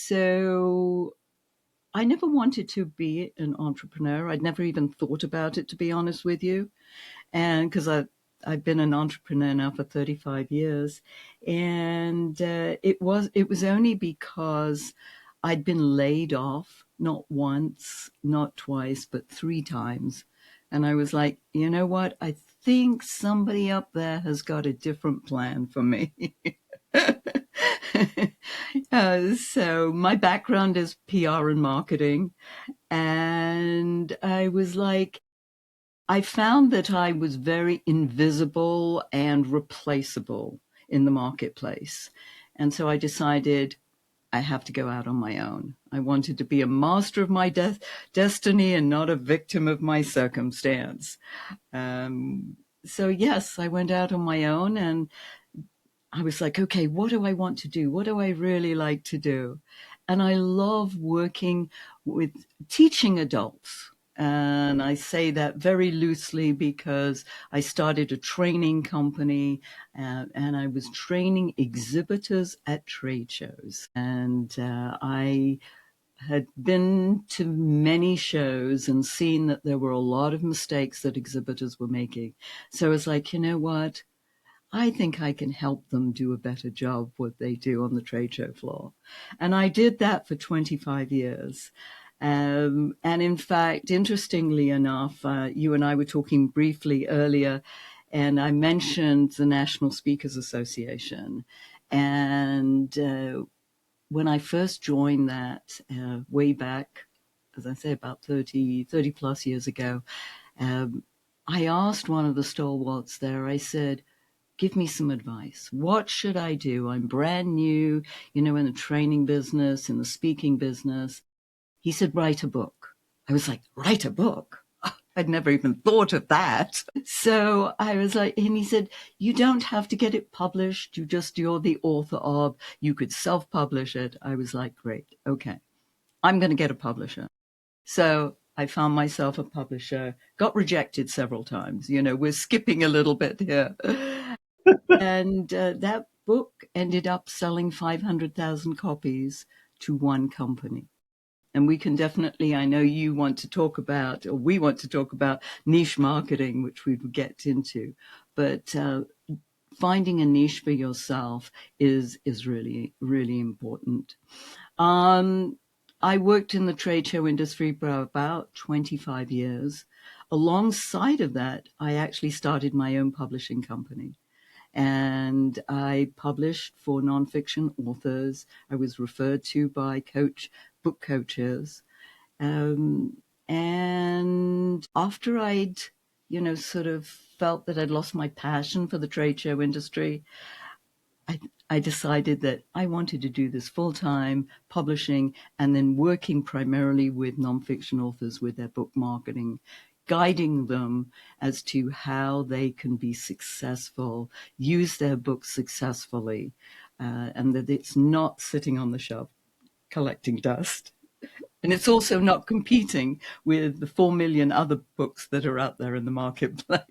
So I never wanted to be an entrepreneur. I'd never even thought about it, to be honest with you. And because I've been an entrepreneur now for 35 years, and it was only because I'd been laid off not once, not twice, but three times, and I was like, you know what? I think somebody up there has got a different plan for me. So my background is PR and marketing, and I was like, I found that I was very invisible and replaceable in the marketplace. And so I decided I have to go out on my own. I wanted to be a master of my destiny and not a victim of my circumstance. So, yes, I went out on my own and I was like, okay, what do I want to do? What do I really like to do? And I love working with teaching adults. And I say that very loosely because I started a training company and I was training exhibitors at trade shows. And I had been to many shows and seen that there were a lot of mistakes that exhibitors were making. So I was like, you know what? I think I can help them do a better job what they do on the trade show floor. And I did that for 25 years. And in fact, interestingly enough, you and I were talking briefly earlier, and I mentioned the National Speakers Association. And when I first joined that way back, as I say, about 30 plus years ago, um, I asked one of the stalwarts there, I said, give me some advice. What should I do? I'm brand new, in the training business, in the speaking business. He said, write a book. I was like, write a book? I'd never even thought of that. So I was like, and he said, you don't have to get it published. You're the author of, you could self-publish it. I was like, great. Okay. I'm going to get a publisher. So I found myself a publisher, got rejected several times. We're skipping a little bit here. And that book ended up selling 500,000 copies to one company. And we can definitely, I know you want to talk about, or we want to talk about niche marketing, which we would get into. But finding a niche for yourself is really, really important. I worked in the trade show industry for about 25 years. Alongside of that, I actually started my own publishing company. And I published for nonfiction authors. I was referred to by book coaches. And after I'd, sort of felt that I'd lost my passion for the trade show industry, I decided that I wanted to do this full time, publishing, and then working primarily with nonfiction authors with their book marketing, guiding them as to how they can be successful, use their books successfully, and that it's not sitting on the shelf collecting dust. And it's also not competing with the 4 million other books that are out there in the marketplace.